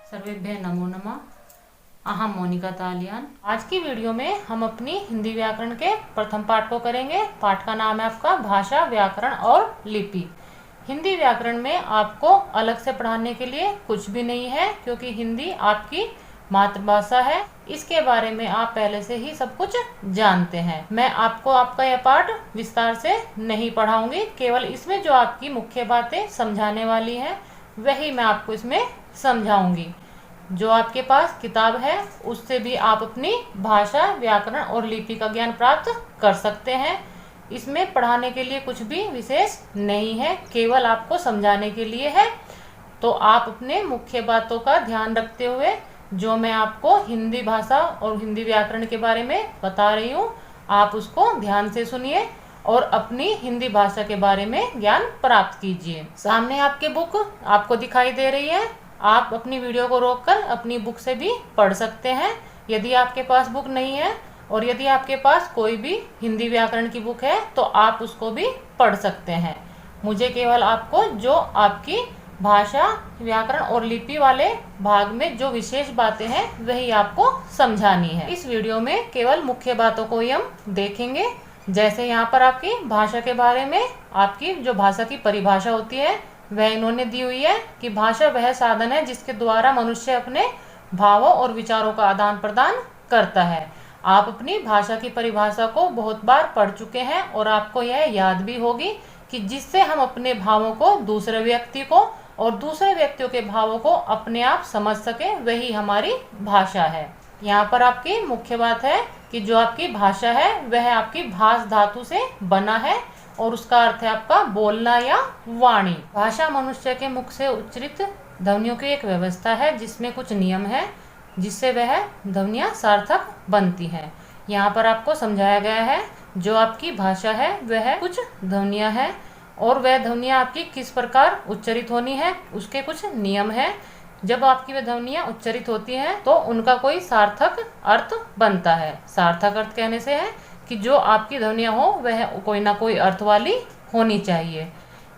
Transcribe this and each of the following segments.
सर्वेभ्यः नमो नमः। अहम मोनिका तालियान। आज की वीडियो में हम अपनी हिंदी व्याकरण के प्रथम पाठ को करेंगे। पाठ का नाम है आपका भाषा, व्याकरण और लिपि। हिंदी व्याकरण में आपको अलग से पढ़ाने के लिए कुछ भी नहीं है, क्योंकि हिंदी आपकी मातृभाषा है। इसके बारे में आप पहले से ही सब कुछ जानते हैं। मैं आपको आपका यह पाठ विस्तार से नहीं पढ़ाऊंगी, केवल इसमें जो आपकी मुख्य बातें समझाने वाली है वही मैं आपको इसमें समझाऊंगी। जो आपके पास किताब है उससे भी आप अपनी भाषा, व्याकरण और लिपि का ज्ञान प्राप्त कर सकते हैं। इसमें पढ़ाने के लिए कुछ भी विशेष नहीं है, केवल आपको समझाने के लिए है। तो आप अपने मुख्य बातों का ध्यान रखते हुए जो मैं आपको हिंदी भाषा और हिंदी व्याकरण के बारे में बता रही हूँ, आप उसको ध्यान से सुनिए और अपनी हिंदी भाषा के बारे में ज्ञान प्राप्त कीजिए। सामने आपके बुक आपको दिखाई दे रही है। आप अपनी वीडियो को रोककर अपनी बुक से भी पढ़ सकते हैं। यदि आपके पास बुक नहीं है और यदि आपके पास कोई भी हिंदी व्याकरण की बुक है तो आप उसको भी पढ़ सकते हैं। मुझे केवल आपको जो आपकी भाषा, व्याकरण और लिपि वाले भाग में जो विशेष बातें हैं वही आपको समझानी है। इस वीडियो में केवल मुख्य बातों को ही हम देखेंगे। जैसे यहाँ पर आपकी भाषा के बारे में आपकी जो भाषा की परिभाषा होती है वह इन्होंने दी हुई है कि भाषा वह साधन है जिसके द्वारा मनुष्य अपने भावों और विचारों का आदान प्रदान करता है। आप अपनी भाषा की परिभाषा को बहुत बार पढ़ चुके हैं और आपको यह याद भी होगी कि जिससे हम अपने भावों को दूसरे व्यक्ति को और दूसरे व्यक्तियों के भावों को अपने आप समझ सके, वही हमारी भाषा है। यहाँ पर आपकी मुख्य बात है कि जो आपकी भाषा है वह आपकी भाष धातु से बना है और उसका अर्थ है आपका बोलना या वाणी। भाषा मनुष्य के मुख से उच्चरित ध्वनियों की एक व्यवस्था है जिसमें कुछ नियम है जिससे वह ध्वनियाँ सार्थक बनती हैं। यहाँ पर आपको समझाया गया है जो आपकी भाषा है वह कुछ ध्वनियाँ हैं और वह ध्वनियाँ आपकी किस प्रकार उच्चरित होनी है उसके कुछ नियम है। जब आपकी वह ध्वनियाँ उच्चरित होती हैं तो उनका कोई सार्थक अर्थ बनता है। सार्थक अर्थ कहने से है कि जो आपकी ध्वनियाँ हो वह कोई ना कोई अर्थ वाली होनी चाहिए।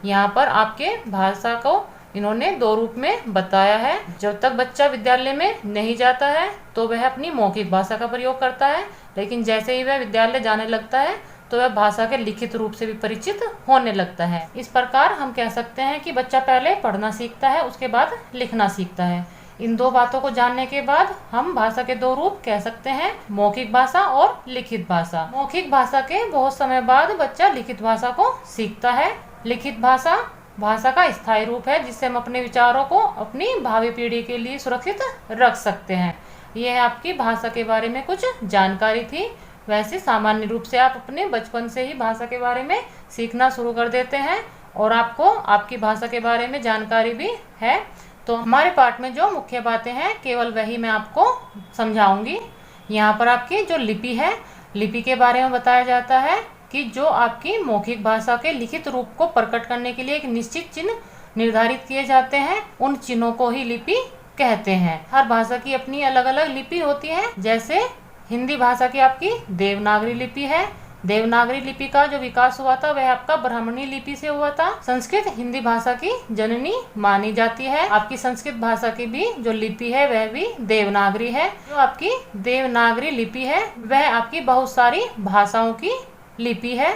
यहाँ पर आपके भाषा को इन्होंने दो रूप में बताया है। जब तक बच्चा विद्यालय में नहीं जाता है तो वह अपनी मौखिक भाषा का प्रयोग करता है, लेकिन जैसे ही वह विद्यालय जाने लगता है तो वह भाषा के लिखित रूप से भी परिचित होने लगता है। इस प्रकार हम कह सकते हैं कि बच्चा पहले पढ़ना सीखता है, उसके बाद लिखना सीखता है। इन दो बातों को जानने के बाद हम भाषा के दो रूप कह सकते हैं, मौखिक भाषा और लिखित भाषा। मौखिक भाषा के बहुत समय बाद बच्चा लिखित भाषा को सीखता है। लिखित भाषा भाषा का स्थायी रूप है जिससे हम अपने विचारों को अपनी भावी पीढ़ी के लिए सुरक्षित रख सकते हैं। यह आपकी भाषा के बारे में कुछ जानकारी थी। वैसे सामान्य रूप से आप अपने बचपन से ही भाषा के बारे में सीखना शुरू कर देते हैं और आपको आपकी भाषा के बारे में जानकारी भी है। तो हमारे पाठ में जो मुख्य बातें हैं केवल वही मैं आपको समझाऊंगी। यहाँ पर आपकी जो लिपि है, लिपि के बारे में बताया जाता है कि जो आपकी मौखिक भाषा के लिखित रूप को प्रकट करने के लिए एक निश्चित चिन्ह निर्धारित किए जाते हैं, उन चिन्हों को ही लिपि कहते हैं। हर भाषा की अपनी अलग अलग लिपि होती है। जैसे हिंदी भाषा की आपकी देवनागरी लिपि है। देवनागरी लिपि का जो विकास हुआ था वह आपका ब्राह्मणी लिपि से हुआ था। संस्कृत हिंदी भाषा की जननी मानी जाती है। आपकी संस्कृत भाषा की भी जो लिपि है वह भी देवनागरी है। जो आपकी देवनागरी लिपि है वह आपकी बहुत सारी भाषाओं की लिपि है।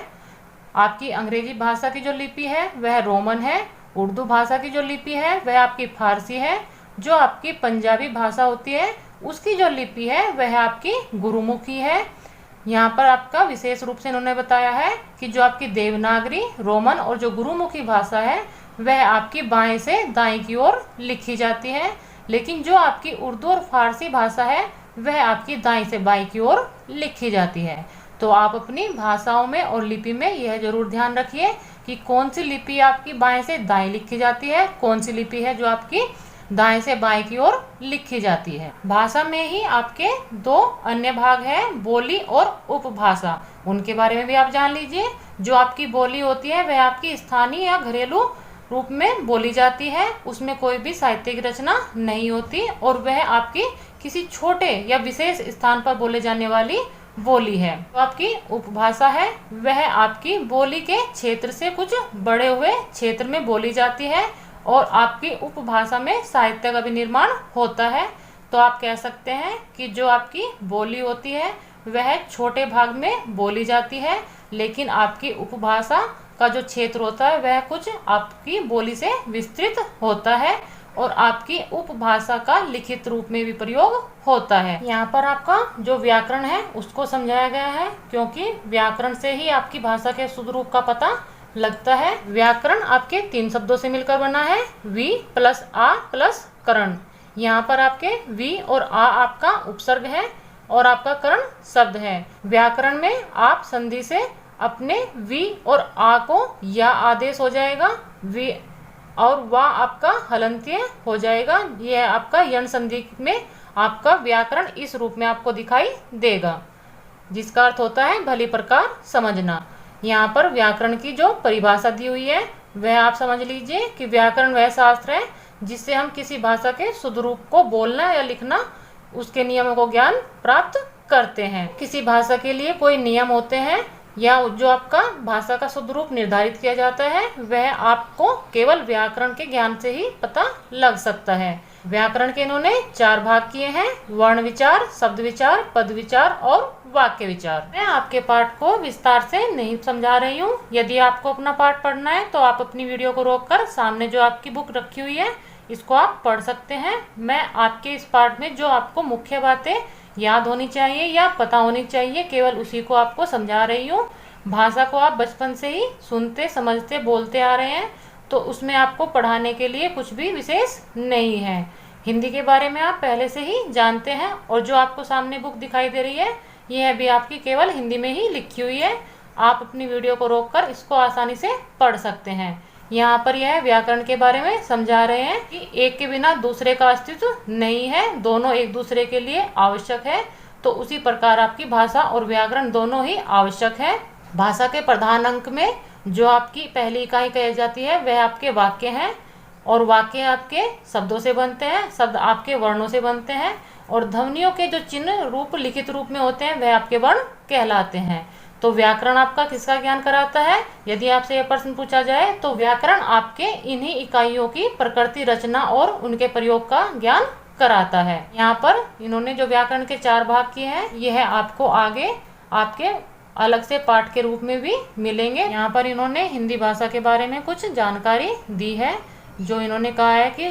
आपकी अंग्रेजी भाषा की जो लिपि है वह रोमन है। उर्दू भाषा की जो लिपि है वह आपकी फारसी है। जो आपकी पंजाबी भाषा होती है उसकी जो लिपि है वह आपकी गुरुमुखी है। यहाँ पर आपका विशेष रूप से इन्होंने बताया है कि जो आपकी देवनागरी, रोमन और जो गुरुमुखी भाषा है वह आपकी बाएं से दाएं की ओर लिखी जाती है, लेकिन जो आपकी उर्दू और फारसी भाषा है वह आपकी दाएं से बाएं की ओर लिखी जाती है। तो आप अपनी भाषाओं में और लिपि में यह जरूर ध्यान रखिए कि कौन सी लिपि आपकी बाएं से दाएं लिखी जाती है, कौन सी लिपि है जो आपकी दाएं से बाएं की ओर लिखी जाती है। भाषा में ही आपके दो अन्य भाग हैं, बोली और उपभाषा। उनके बारे में भी आप जान लीजिए। जो आपकी बोली होती है वह आपकी स्थानीय या घरेलू रूप में बोली जाती है, उसमें कोई भी साहित्यिक रचना नहीं होती और वह आपकी किसी छोटे या विशेष स्थान पर बोले जाने वाली बोली है। तो आपकी उपभाषा है वह आपकी बोली के क्षेत्र से कुछ बड़े हुए क्षेत्र में बोली जाती है और आपकी उपभाषा में साहित्य का भी निर्माण होता है। तो आप कह सकते हैं कि जो आपकी बोली होती है वह छोटे भाग में बोली जाती है, लेकिन आपकी उपभाषा का जो क्षेत्र होता है वह कुछ आपकी बोली से विस्तृत होता है और आपकी उपभाषा का लिखित रूप में भी प्रयोग होता है। यहाँ पर आपका जो व्याकरण है उसको समझाया गया है, क्योंकि व्याकरण से ही आपकी भाषा के शुद्ध रूप का पता लगता है। व्याकरण आपके 3 शब्दों से मिलकर बना है, वी प्लस आ प्लस करण। यहाँ पर आपके वी और आ आपका उपसर्ग है और आपका करण शब्द है। व्याकरण में आप संधि से अपने वी और आ को या आदेश हो जाएगा, वी और वा आपका हलंत्य हो जाएगा। यह आपका यण संधि में आपका व्याकरण इस रूप में आपको दिखाई देगा, जिसका अर्थ होता है भली प्रकार समझना। यहाँ पर व्याकरण की जो परिभाषा दी हुई है वह आप समझ लीजिए कि व्याकरण वह शास्त्र है जिससे हम किसी भाषा के शुद्ध रूप को बोलना या लिखना, उसके नियमों को ज्ञान प्राप्त करते हैं। किसी भाषा के लिए कोई नियम होते हैं या जो आपका भाषा का शुद्ध रूप निर्धारित किया जाता है वह आपको केवल व्याकरण के ज्ञान से ही पता लग सकता है। व्याकरण के इन्होंने 4 भाग किए हैं, वर्ण विचार, शब्द विचार, पद विचार और वाक्य विचार। मैं आपके पाठ को विस्तार से नहीं समझा रही हूँ। यदि आपको अपना पाठ पढ़ना है तो आप अपनी वीडियो को रोककर सामने जो आपकी बुक रखी हुई है इसको आप पढ़ सकते हैं। मैं आपके इस पाठ में जो आपको मुख्य बातें याद होनी चाहिए या पता होनी चाहिए केवल उसी को आपको समझा रही हूँ। भाषा को आप बचपन से ही सुनते समझते बोलते आ रहे हैं, तो उसमें आपको पढ़ाने के लिए कुछ भी विशेष नहीं है। हिंदी के बारे में आप पहले से ही जानते हैं और जो आपको सामने बुक दिखाई दे रही है यह भी आपकी केवल हिंदी में ही लिखी हुई है। आप अपनी वीडियो को रोककर इसको आसानी से पढ़ सकते हैं। यहाँ पर यह व्याकरण के बारे में समझा रहे हैं कि एक के बिना दूसरे का अस्तित्व नहीं है, दोनों एक दूसरे के लिए आवश्यक है। तो उसी प्रकार आपकी भाषा और व्याकरण दोनों ही आवश्यक है। भाषा के प्रधान अंक में जो आपकी पहली इकाई कही जाती है वह आपके वाक्य हैं और वाक्य आपके शब्दों से बनते हैं, शब्द आपके वर्णों से बनते हैं और ध्वनियों के जो चिन्ह रूप लिखित रूप में होते हैं वह आपके वर्ण कहलाते हैं। तो व्याकरण आपका किसका ज्ञान कराता है? यदि आपसे यह प्रश्न पूछा जाए तो व्याकरण आपके इन्हीं इकाइयों की प्रकृति, रचना और उनके प्रयोग का ज्ञान कराता है। यहाँ पर इन्होंने जो व्याकरण के 4 भाग किए हैं यह आपको आगे आपके अलग से पाठ के रूप में भी मिलेंगे। यहाँ पर इन्होंने हिंदी भाषा के बारे में कुछ जानकारी दी है। जो इन्होंने कहा है कि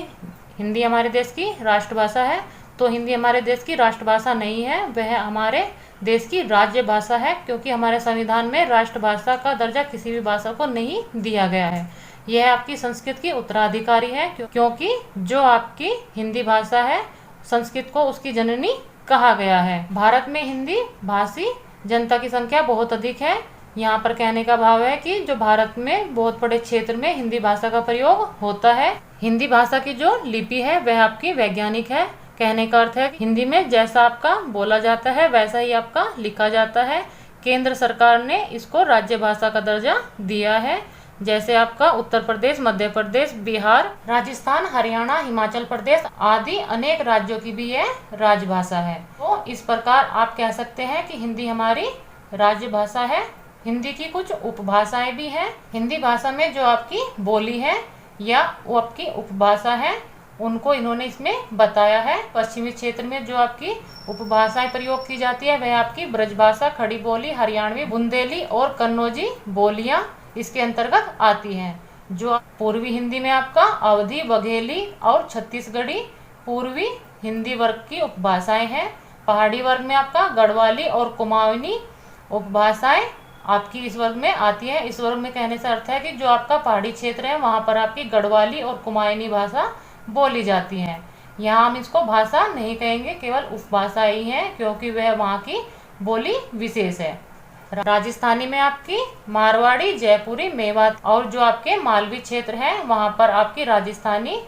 हिंदी हमारे देश की राष्ट्रभाषा है, तो हिंदी हमारे देश की राष्ट्रभाषा नहीं है, वह हमारे देश की राज्य भाषा है, क्योंकि हमारे संविधान में राष्ट्रभाषा का दर्जा किसी भी भाषा को नहीं दिया गया है। यह आपकी संस्कृत की उत्तराधिकारी है, क्योंकि जो आपकी हिंदी भाषा है संस्कृत को उसकी जननी कहा गया है। भारत में हिंदी भाषी जनता की संख्या बहुत अधिक है। यहाँ पर कहने का भाव है कि जो भारत में बहुत बड़े क्षेत्र में हिंदी भाषा का प्रयोग होता है। हिंदी भाषा की जो लिपि है वह आपकी वैज्ञानिक है। कहने का अर्थ है कि हिंदी में जैसा आपका बोला जाता है वैसा ही आपका लिखा जाता है। केंद्र सरकार ने इसको राज्य भाषा का दर्जा दिया है। जैसे आपका उत्तर प्रदेश, मध्य प्रदेश, बिहार, राजस्थान, हरियाणा, हिमाचल प्रदेश आदि अनेक राज्यों की भी यह राजभाषा है। तो इस प्रकार आप कह सकते हैं कि हिंदी हमारी राज्य भाषा है। हिंदी की कुछ उपभाषाएं भी हैं। हिंदी भाषा में जो आपकी बोली है या वो आपकी उपभाषा है उनको इन्होंने इसमें बताया है। पश्चिमी क्षेत्र में जो आपकी उपभाषाएं प्रयोग की जाती है वह आपकी ब्रजभाषा, खड़ी बोली, हरियाणवी, बुंदेली और कन्नौजी बोलियां इसके अंतर्गत आती हैं। जो पूर्वी हिंदी में आपका अवधी, बघेली और छत्तीसगढ़ी पूर्वी हिंदी वर्ग की उपभाषाएं हैं। पहाड़ी वर्ग में आपका गढ़वाली और कुमाऊनी उपभाषाएं आपकी इस वर्ग में आती है। इस वर्ग में कहने से अर्थ है कि जो आपका पहाड़ी क्षेत्र है वहाँ पर आपकी गढ़वाली और कुमाऊनी भाषा बोली जाती है। यहाँ हम इसको भाषा नहीं कहेंगे, केवल उपभाषा ही है, क्योंकि वह वहाँ की बोली विशेष है। राजस्थानी में आपकी मारवाड़ी, जयपुरी, मेवात और जो आपके मालवी क्षेत्र है वहाँ पर आपकी राजस्थानी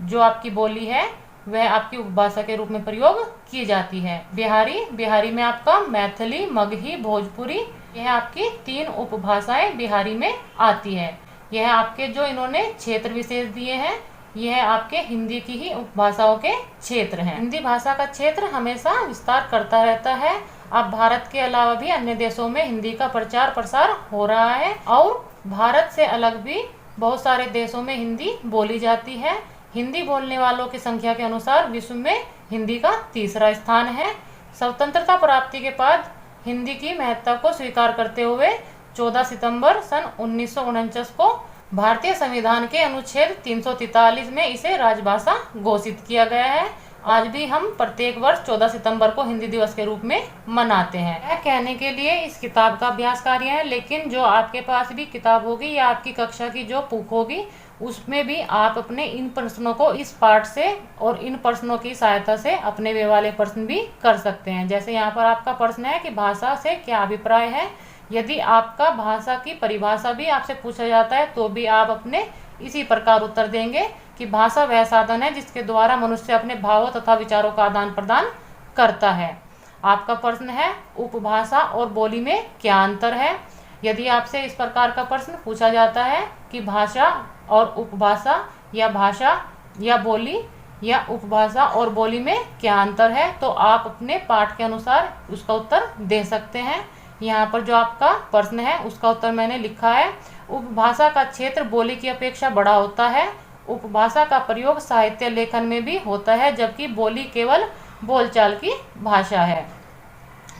जो आपकी बोली है वह आपकी उपभाषा के रूप में प्रयोग की जाती है। बिहारी में आपका मैथिली, मगही, भोजपुरी यह आपकी 3 उपभाषाएं बिहारी में आती है। यह आपके जो इन्होंने क्षेत्र विशेष दिए हैं यह आपके हिंदी की ही उपभाषाओं के क्षेत्र हैं। हिंदी भाषा का क्षेत्र हमेशा विस्तार करता रहता है। अब भारत के अलावा भी अन्य देशों में हिंदी का प्रचार प्रसार हो रहा है और भारत से अलग भी बहुत सारे देशों में हिंदी बोली जाती है। हिंदी बोलने वालों की संख्या के अनुसार विश्व में हिंदी का तीसरा स्थान है। स्वतंत्रता प्राप्ति के बाद हिंदी की महत्ता को स्वीकार करते हुए 14 सितंबर सन 1949 को भारतीय संविधान के अनुच्छेद 343 में इसे राजभाषा घोषित किया गया है। आज भी हम प्रत्येक वर्ष 14 सितंबर को हिंदी दिवस के रूप में मनाते हैं। यह कहने के लिए इस किताब का अभ्यास कार्य है, लेकिन जो आपके पास भी किताब होगी या आपकी कक्षा की जो बुक होगी उसमें भी आप अपने इन प्रश्नों को इस पाठ से और इन प्रश्नों की सहायता से अपने वे वाले प्रश्न भी कर सकते हैं। जैसे यहाँ पर आपका प्रश्न है कि भाषा से क्या अभिप्राय है। यदि आपका भाषा की परिभाषा भी आपसे पूछा जाता है तो भी आप अपने इसी प्रकार उत्तर देंगे कि भाषा वह साधन है जिसके द्वारा मनुष्य अपने भावों तथा विचारों का आदान प्रदान करता है। आपका प्रश्न है उपभाषा और बोली में क्या अंतर है। यदि आपसे इस प्रकार का प्रश्न पूछा जाता है कि भाषा और उपभाषा या भाषा या बोली या उपभाषा और बोली में क्या अंतर है, तो आप अपने पाठ के अनुसार उसका उत्तर दे सकते हैं। यहाँ पर जो आपका प्रश्न है उसका उत्तर मैंने लिखा है। उपभाषा का क्षेत्र बोली की अपेक्षा बड़ा होता है। उपभाषा का प्रयोग साहित्य लेखन में भी होता है, जबकि बोली केवल बोलचाल की भाषा है।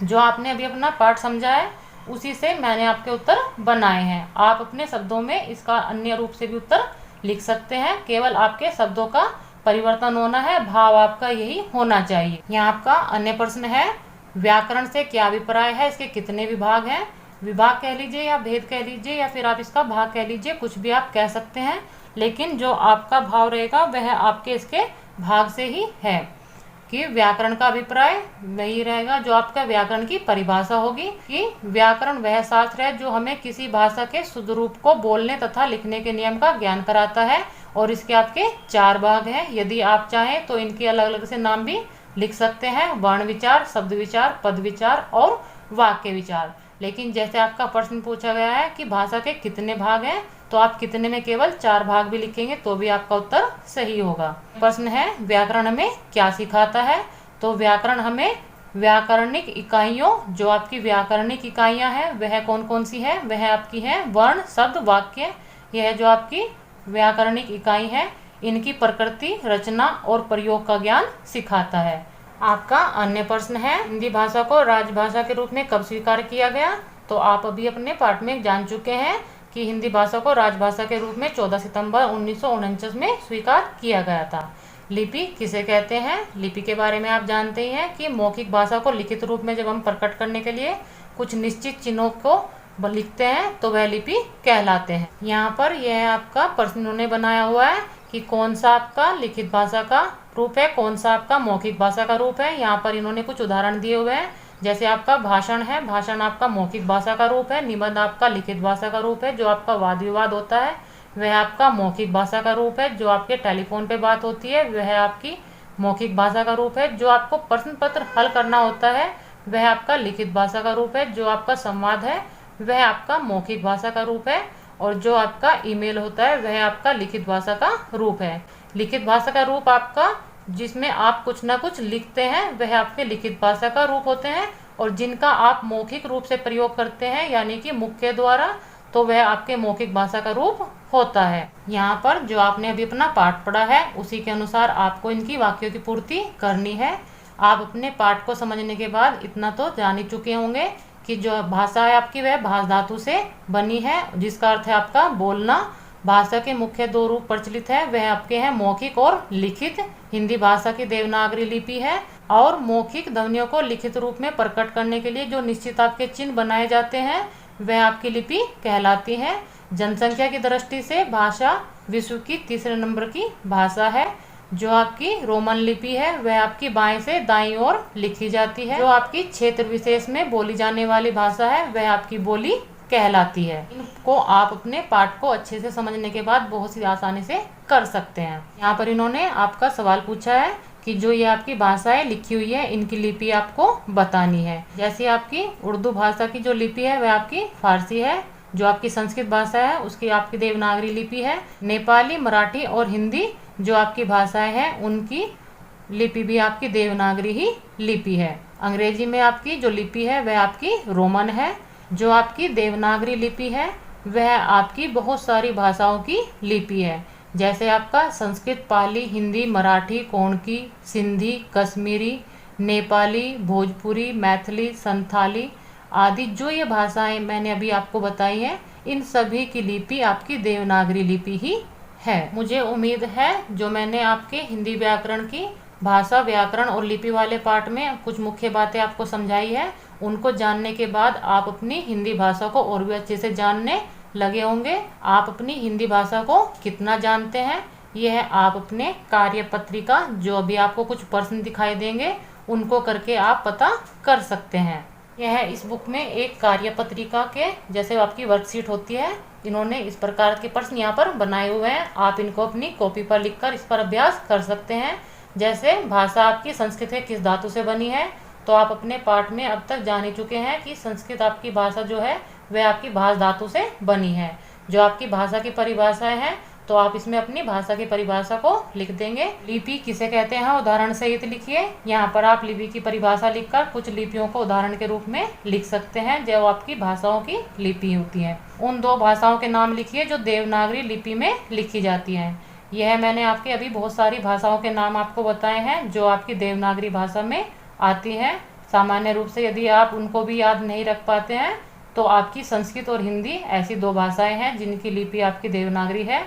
जो आपने अभी अपना पाठ समझा है उसी से मैंने आपके उत्तर बनाए हैं। आप अपने शब्दों में इसका अन्य रूप से भी उत्तर लिख सकते हैं, केवल आपके शब्दों का परिवर्तन होना है, भाव आपका यही होना चाहिए। यहाँ आपका अन्य प्रश्न है व्याकरण से क्या अभिप्राय है, इसके कितने विभाग हैं। विभाग कह लीजिए या भेद कह लीजिए या फिर आप इसका भाग कह लीजिए, कुछ भी आप कह सकते हैं, लेकिन जो आपका भाव रहेगा वह आपके इसके भाग से ही है कि व्याकरण का अभिप्राय वही रहेगा जो आपका व्याकरण की परिभाषा होगी कि व्याकरण वह शास्त्र है जो हमें किसी भाषा के शुद्ध रूप को बोलने तथा लिखने के नियम का ज्ञान कराता है, और इसके आपके 4 भाग हैं। यदि आप चाहें तो इनके अलग अलग से नाम भी लिख सकते हैं, वर्ण विचार, शब्द विचार, पद विचार और वाक्य विचार। लेकिन जैसे आपका प्रश्न पूछा गया है कि भाषा के कितने भाग हैं, तो आप कितने में केवल 4 भाग भी लिखेंगे तो भी आपका उत्तर सही होगा। प्रश्न है व्याकरण हमें क्या सिखाता है, तो व्याकरण हमें व्याकरणिक इकाइयों, जो आपकी व्याकरणिक इकाइयां हैं वह कौन कौन सी है, वह आपकी है वर्ण, शब्द, वाक्य। यह जो आपकी व्याकरणिक इकाई है इनकी प्रकृति, रचना और प्रयोग का ज्ञान सिखाता है। आपका अन्य प्रश्न है हिंदी भाषा को राजभाषा के रूप में कब स्वीकार किया गया, तो आप अभी अपने पाठ में जान चुके हैं कि हिंदी भाषा को राजभाषा के रूप में 14 सितंबर 1949 में स्वीकार किया गया था। लिपि किसे कहते हैं, लिपि के बारे में आप जानते ही हैं कि मौखिक भाषा को लिखित रूप में जब हम प्रकट करने के लिए कुछ निश्चित चिन्हों को लिखते हैं तो वह लिपि कहलाते हैं। यहाँ पर यह आपका प्रश्न उन्होंने बनाया हुआ है कि कौन सा आपका लिखित भाषा का रूप है, कौन सा आपका मौखिक भाषा का रूप है। यहाँ पर इन्होंने कुछ उदाहरण दिए हुए हैं, जैसे आपका भाषण है, भाषण आपका मौखिक भाषा का रूप है। निबंध आपका लिखित भाषा का रूप है, जो आपका वाद विवाद होता है वह आपका मौखिक भाषा का रूप है। जो आपके टेलीफोन पे बात होती है वह आपकी मौखिक भाषा का रूप है। जो आपको प्रश्न पत्र हल करना होता है वह आपका लिखित भाषा का रूप है। जो आपका संवाद है वह आपका मौखिक भाषा का रूप है, और जो आपका ईमेल होता है वह आपका लिखित भाषा का रूप है। लिखित भाषा का रूप आपका जिसमें आप कुछ ना कुछ लिखते हैं वह आपके लिखित भाषा का रूप होते हैं, और जिनका आप मौखिक रूप से प्रयोग करते हैं यानी कि मुख के द्वारा, तो वह आपके मौखिक भाषा का रूप होता है। यहाँ पर जो आपने अभी अपना पाठ पढ़ा है उसी के अनुसार आपको इनकी वाक्यों की पूर्ति करनी है। आप अपने पाठ को समझने के बाद इतना तो जान ही चुके होंगे कि जो भाषा है आपकी वह भाष धातु से बनी है, जिसका अर्थ है आपका बोलना। भाषा के मुख्य 2 रूप प्रचलित है, वह आपके हैं मौखिक और लिखित। हिंदी भाषा की देवनागरी लिपि है, और मौखिक ध्वनियों को लिखित रूप में प्रकट करने के लिए जो निश्चित आपके चिन्ह बनाए जाते हैं वह आपकी लिपि कहलाती है। जनसंख्या की दृष्टि से भाषा विश्व की 3रे नंबर की भाषा है। जो आपकी रोमन लिपि है वह आपकी बाएं से दाईं ओर लिखी जाती है। जो आपकी क्षेत्र विशेष में बोली जाने वाली भाषा है वह आपकी बोली कहलाती है। इनको आप अपने पाठ को अच्छे से समझने के बाद बहुत सी आसानी से कर सकते हैं। यहाँ पर इन्होंने आपका सवाल पूछा है कि जो ये आपकी भाषाएं लिखी हुई है इनकी लिपि आपको बतानी है। जैसे आपकी उर्दू भाषा की जो लिपि है वह आपकी फारसी है। जो आपकी संस्कृत भाषा है उसकी आपकी देवनागरी लिपि है। नेपाली, मराठी और हिंदी जो आपकी भाषाएं हैं उनकी लिपि भी आपकी देवनागरी ही लिपि है। अंग्रेजी में आपकी जो लिपि है वह आपकी रोमन है। जो आपकी देवनागरी लिपि है वह आपकी बहुत सारी भाषाओं की लिपि है। जैसे आपका संस्कृत, पाली, हिंदी, मराठी, कोंकणी, सिंधी, कश्मीरी, नेपाली, भोजपुरी, मैथिली, संथाली आदि जो ये भाषाएं मैंने अभी आपको बताई हैं, इन सभी की लिपि आपकी देवनागरी लिपि ही है। मुझे उम्मीद है जो मैंने आपके हिंदी व्याकरण की भाषा, व्याकरण और लिपि वाले पार्ट में कुछ मुख्य बातें आपको समझाई है, उनको जानने के बाद आप अपनी हिंदी भाषा को और भी अच्छे से जानने लगे होंगे। आप अपनी हिंदी भाषा को कितना जानते हैं, यह आप अपने कार्य पत्रिका, जो अभी आपको कुछ प्रश्न दिखाई देंगे, उनको करके आप पता कर सकते हैं। यह इस बुक में एक कार्य पत्रिका के जैसे आपकी वर्कशीट होती है, इन्होंने इस प्रकार के प्रश्न यहाँ पर बनाए हुए हैं। आप इनको अपनी कॉपी पर लिखकर इस पर अभ्यास कर सकते हैं। जैसे भाषा आपकी संस्कृत के किस धातु से बनी है, तो आप अपने पाठ में अब तक जान ही चुके हैं कि संस्कृत आपकी भाषा जो है वह आपकी भाष धातु से बनी है। जो आपकी भाषा की परिभाषाएं हैं, तो आप इसमें अपनी भाषा की परिभाषा को लिख देंगे। लिपि किसे कहते हैं, उदाहरण सहित लिखिए। यहाँ पर आप लिपि की परिभाषा लिखकर कुछ लिपियों को उदाहरण के रूप में लिख सकते हैं जो आपकी भाषाओं की लिपि होती है। उन 2 भाषाओं के नाम लिखिए जो देवनागरी लिपि में लिखी जाती हैं। यह मैंने आपके अभी बहुत सारी भाषाओं के नाम आपको बताए हैं जो आपकी देवनागरी भाषा में आती हैं। सामान्य रूप से यदि आप उनको भी याद नहीं रख पाते हैं, तो आपकी संस्कृत और हिंदी ऐसी 2 भाषाएं हैं जिनकी लिपि आपकी देवनागरी है।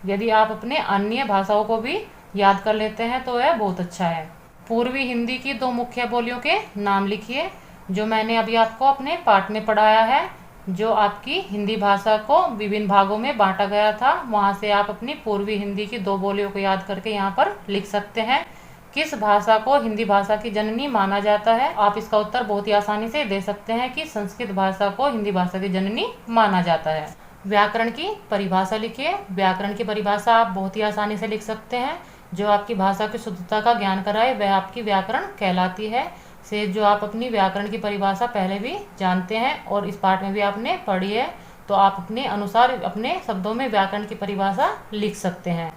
यदि आप अपने अन्य भाषाओं को भी याद कर लेते हैं तो यह बहुत अच्छा है। पूर्वी हिंदी की 2 मुख्य बोलियों के नाम लिखिए जो मैंने अभी आपको अपने पाठ में पढ़ाया है। जो आपकी हिंदी भाषा को विभिन्न भागों में बांटा गया था, वहां से आप अपनी पूर्वी हिंदी की 2 बोलियों को याद करके यहाँ पर लिख सकते हैं। किस भाषा को हिंदी भाषा की जननी माना जाता है, आप इसका उत्तर बहुत ही आसानी से दे सकते हैं कि संस्कृत भाषा को हिंदी भाषा की जननी माना जाता है। व्याकरण की परिभाषा लिखिए। व्याकरण की परिभाषा आप बहुत ही आसानी से लिख सकते हैं। जो आपकी भाषा की शुद्धता का ज्ञान कराए वह आपकी व्याकरण कहलाती है। से जो आप अपनी व्याकरण की परिभाषा पहले भी जानते हैं और इस पाठ में भी आपने पढ़ी है, तो आप अपने अनुसार अपने शब्दों में व्याकरण की परिभाषा लिख सकते हैं।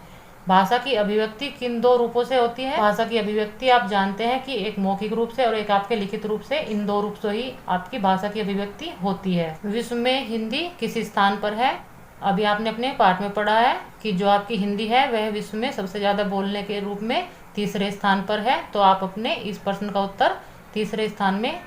भाषा की अभिव्यक्ति किन 2 रूपों से होती है? भाषा की अभिव्यक्ति आप जानते हैं कि एक मौखिक रूप से और एक आपके लिखित रूप से, इन 2 रूप से ही आपकी भाषा की अभिव्यक्ति होती है। विश्व में हिंदी किस स्थान पर है? अभी आपने अपने पाठ में पढ़ा है कि जो आपकी हिंदी है वह विश्व में सबसे ज्यादा बोलने के रूप में 3रे स्थान पर है। तो आप अपने इस प्रश्न का उत्तर 3रे स्थान में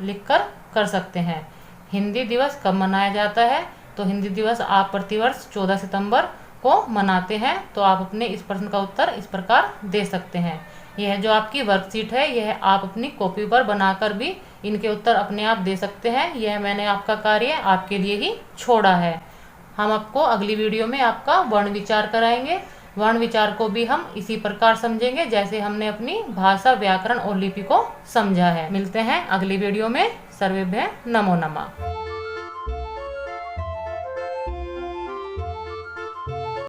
लिखकर कर सकते हैं। हिंदी दिवस कब मनाया जाता है? तो हिंदी दिवस आप प्रतिवर्ष 14 सितंबर को मनाते हैं। तो आप अपने इस प्रश्न का उत्तर इस प्रकार दे सकते हैं। यह जो आपकी वर्कशीट है, यह आप अपनी कॉपी पर बनाकर भी इनके उत्तर अपने आप दे सकते हैं। यह मैंने आपका कार्य आपके लिए ही छोड़ा है। हम आपको अगली वीडियो में आपका वर्ण विचार कराएंगे। वर्ण विचार को भी हम इसी प्रकार समझेंगे जैसे हमने अपनी भाषा, व्याकरण और लिपि को समझा है। मिलते हैं अगली वीडियो में। सर्वेभ्यः नमो नमः।